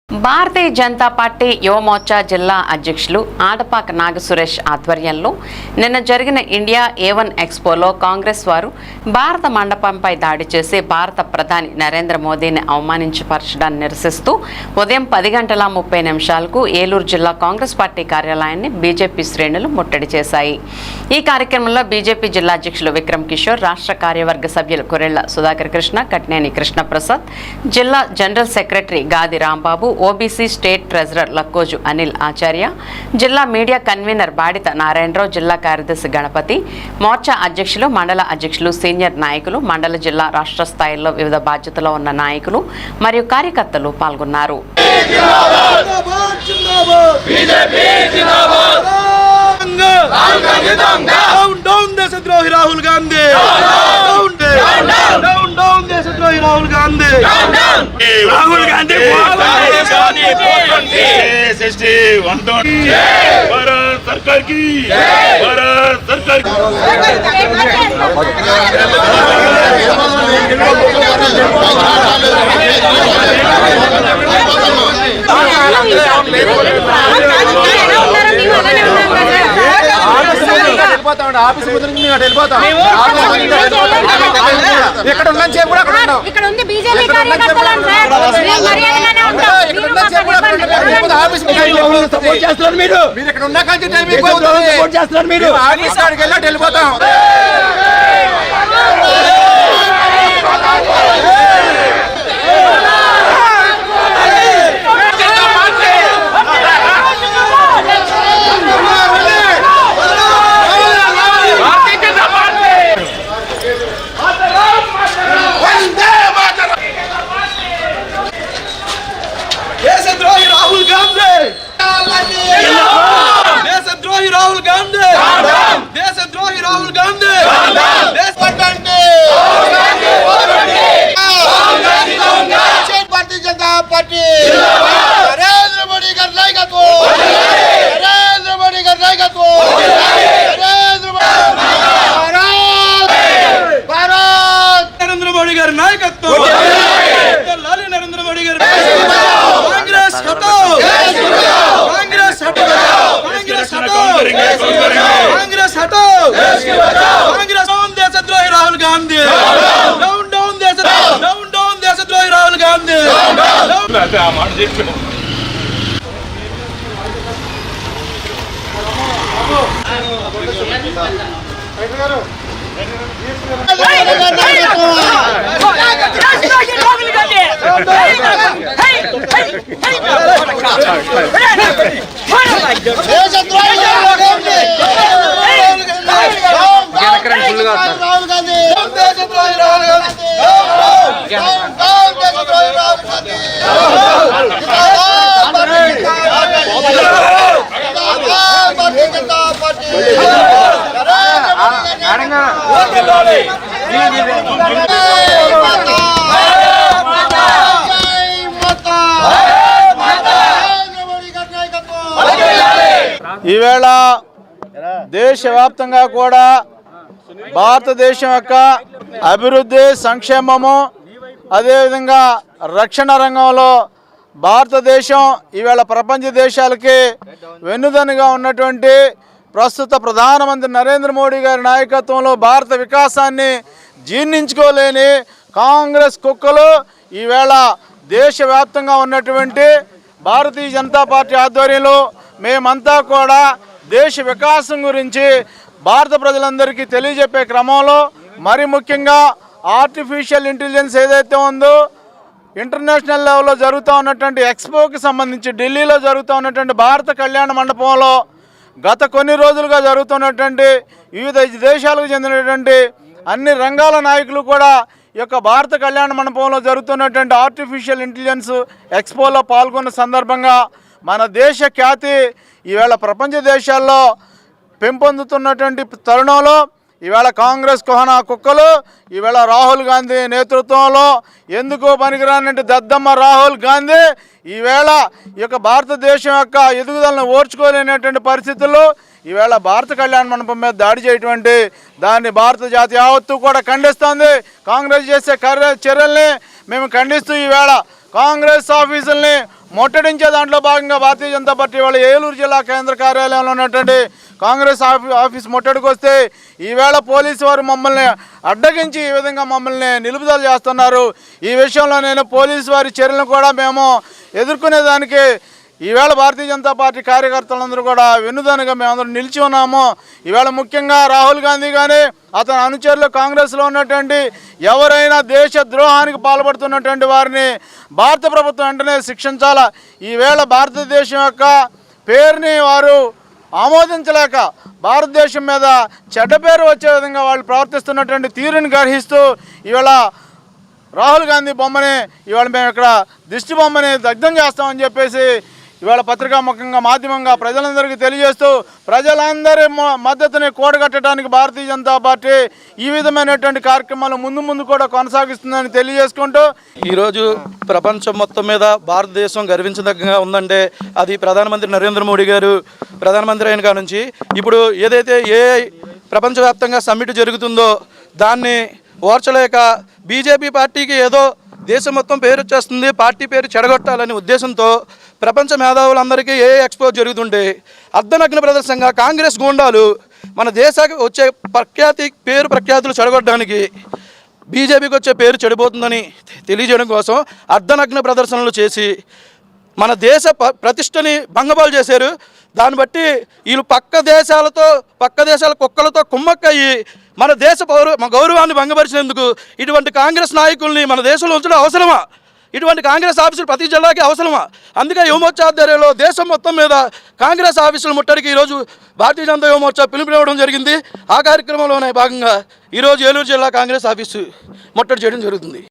Bharatiya Janata party Yuva Morcha జిల్లా అధ్యక్షులు ఆడపాక నాగసురేష్ ఆధ్వర్యంలో నిన్న జరిగిన ఇండియా A1 ఎక్స్పోలో కాంగ్రెస్ వారు భారత మండపంపై దాడి చేసి భారత ప్రధాని నరేంద్ర మోదీని అవమానించపరచడాన్ని నిరసిస్తూ ఉదయం 10:30 ఏలూరు జిల్లా కాంగ్రెస్ పార్టీ కార్యాలయాన్ని బీజేపీ శ్రేణులు ముట్టడి చేశాయి. ఈ కార్యక్రమంలో బీజేపీ జిల్లా అధ్యక్షులు విక్రమ్ కిషోర్, రాష్ట్ర కార్యవర్గ సభ్యులు కురెళ్ల సుధాకర్ కృష్ణ, కట్నేని కృష్ణప్రసాద్, జిల్లా general secretary Gadi Rambabu, OBC state treasurer Lakkoju Anil Acharya, జిల్లా మీడియా కన్వీనర్ బాడిత నారాయణరావు, జిల్లా కార్యదర్శి గణపతి, మోర్చా అధ్యక్షులు, మండల అధ్యక్షులు, సీనియర్ నాయకులు, మండల జిల్లా రాష్ట్ర స్థాయిలో వివిధ బాధ్యతలో ఉన్న నాయకులు మరియు కార్యకర్తలు పాల్గొన్నారు. రాహుల్ గాంధీ రాహుల్ గాంధీ भारत सरकार की भारत सरकार ఆఫీస్ వెళ్ళిపోతాం. ఇక్కడ ఉన్నంత సేపు కూడా ఇక్కడ ఉంది బీజేపీ కార్యకర్తలు సపోర్ట్ చేస్తున్నారు. మీరు ఇక్కడ ఉన్న సపోర్ట్ చేస్తున్నారు. మీరు ఆఫీస్ కాడికి వెళ్ళి వెళ్ళిపోతాం. ఈవేళ దేశవ్యాప్తంగా కూడా భారతదేశం యొక్క అభివృద్ధి, సంక్షేమము, అదేవిధంగా రక్షణ రంగంలో భారతదేశం ఈవేళ ప్రపంచ దేశాలకి వెన్నుదన్నుగా ఉన్నటువంటి ప్రస్తుత ప్రధానమంత్రి నరేంద్ర మోడీ గారి నాయకత్వంలో భారత వికాసాన్ని జీర్ణించుకోలేని కాంగ్రెస్ కుక్కలు ఈవేళ దేశవ్యాప్తంగా ఉన్నటువంటి భారతీయ జనతా పార్టీ ఆధ్వర్యంలో మేమంతా కూడా దేశ వికాసం గురించి భారత ప్రజలందరికీ తెలియజెప్పే క్రమంలో మరి ముఖ్యంగా ఆర్టిఫిషియల్ ఇంటెలిజెన్స్ ఏదైతే ఉందో ఇంటర్నేషనల్ లెవెల్లో జరుగుతూ ఉన్నటువంటి ఎక్స్పోకి సంబంధించి ఢిల్లీలో జరుగుతూ ఉన్నటువంటి భారత కళ్యాణ మండపంలో గత కొన్ని రోజులుగా జరుగుతున్నటువంటి వివిధ దేశాలకు చెందినటువంటి అన్ని రంగాల నాయకులు కూడా ఈ యొక్క భారత కళ్యాణ మండపంలో జరుగుతున్నటువంటి ఆర్టిఫిషియల్ ఇంటెలిజెన్స్ ఎక్స్పోలో పాల్గొన్న సందర్భంగా మన దేశ ఖ్యాతి ఈవేళ ప్రపంచ దేశాల్లో పెంపొందుతున్నటువంటి తరుణంలో ఈవేళ కాంగ్రెస్ కోహనా కుక్కలు ఈవేళ రాహుల్ గాంధీ నేతృత్వంలో ఎందుకో పనికిరానంటే దద్దమ్మ రాహుల్ గాంధీ ఈవేళ ఈ యొక్క భారతదేశం యొక్క ఎదుగుదలను ఓర్చుకోలేనటువంటి పరిస్థితుల్లో ఈవేళ భారత కళ్యాణ మండపం మీద దాడి చేయటువంటి దాన్ని భారత జాతి యావత్తు కూడా ఖండిస్తోంది. కాంగ్రెస్ చేసే చర్యల్ని మేము ఖండిస్తూ ఈవేళ కాంగ్రెస్ ఆఫీసుల్ని ముట్టడించే దాంట్లో భాగంగా భారతీయ జనతా పార్టీ వాళ్ళ ఏలూరు జిల్లా కేంద్ర కార్యాలయంలో ఉన్నటువంటి కాంగ్రెస్ ఆఫీస్ ముట్టడికి వస్తే ఈవేళ పోలీసు వారు మమ్మల్ని అడ్డగించి ఈ విధంగా మమ్మల్ని నిలుపుదల చేస్తున్నారు. ఈ విషయంలో నేను పోలీసు వారి చర్యలను కూడా మేము ఎదుర్కొనేదానికి ఈవేళ భారతీయ జనతా పార్టీ కార్యకర్తలందరూ కూడా వెన్నుదన్నుగా మేమందరం నిలిచి ఉన్నాము. ఈవేళ ముఖ్యంగా రాహుల్ గాంధీ కానీ అతని అనుచరులు కాంగ్రెస్లో ఉన్నటువంటి ఎవరైనా దేశ ద్రోహానికి పాల్పడుతున్నటువంటి వారిని భారత ప్రభుత్వం వెంటనే శిక్షించాలా. ఈవేళ భారతదేశం యొక్క పేరుని వారు ఆమోదించలేక భారతదేశం మీద చెడ్డ పేరు వచ్చే విధంగా వాళ్ళు ప్రవర్తిస్తున్నటువంటి తీరుని గ్రహిస్తూ ఈవేళ రాహుల్ గాంధీ బొమ్మని ఇవాళ మేము ఇక్కడ దిష్టి బొమ్మని దగ్ధం చేస్తామని చెప్పేసి ఇవాళ పత్రికాముఖంగా మాధ్యమంగా ప్రజలందరికీ తెలియజేస్తూ ప్రజలందరి మద్దతుని కూడగట్టడానికి భారతీయ జనతా పార్టీ ఈ విధమైనటువంటి కార్యక్రమాలు ముందు కూడా కొనసాగిస్తుందని తెలియజేసుకుంటూ ఈరోజు ప్రపంచం మొత్తం మీద భారతదేశం గర్వించదగ్గగా ఉందంటే అది ప్రధానమంత్రి నరేంద్ర మోడీ గారు ప్రధానమంత్రి అయిన కాడ నుంచి ఇప్పుడు ఏదైతే ప్రపంచవ్యాప్తంగా సమ్మిట్ జరుగుతుందో దాన్ని ఓర్చలేక బీజేపీ పార్టీకి ఏదో దేశం మొత్తం పేరు వచ్చేస్తుంది, పార్టీ పేరు చెడగొట్టాలనే ఉద్దేశంతో ప్రపంచ మేధావులందరికీ ఎక్స్పో జరుగుతుంటే అర్ధనగ్న ప్రదర్శనగా కాంగ్రెస్ గూండాలు మన దేశానికి వచ్చే ప్రఖ్యాతులు చెడగొట్టడానికి బీజేపీకి వచ్చే పేరు చెడిపోతుందని తెలియజేయడం కోసం అర్ధనగ్న ప్రదర్శనలు చేసి మన దేశ ప్రతిష్టని భంగపాలు చేశారు. దాన్ని బట్టి వీళ్ళు పక్క దేశాల కుక్కలతో కుమ్మక్కయ్యి మన దేశ గౌరవాన్ని భంగపరిచినందుకు ఇటువంటి కాంగ్రెస్ నాయకుల్ని మన దేశంలో ఉంచడం అవసరమా? ఇటువంటి కాంగ్రెస్ ఆఫీసులు ప్రతి జిల్లాకి అవసరమా? అందుకే యువమోర్చా ఆధ్వర్యంలో దేశం మొత్తం మీద కాంగ్రెస్ ఆఫీసుల ముట్టడికి ఈరోజు భారతీయ జనతా యువమోర్చా పిలుపునివ్వడం జరిగింది. ఆ కార్యక్రమంలోనే భాగంగా ఈరోజు ఏలూరు జిల్లా కాంగ్రెస్ ఆఫీసు ముట్టడి చేయడం జరుగుతుంది.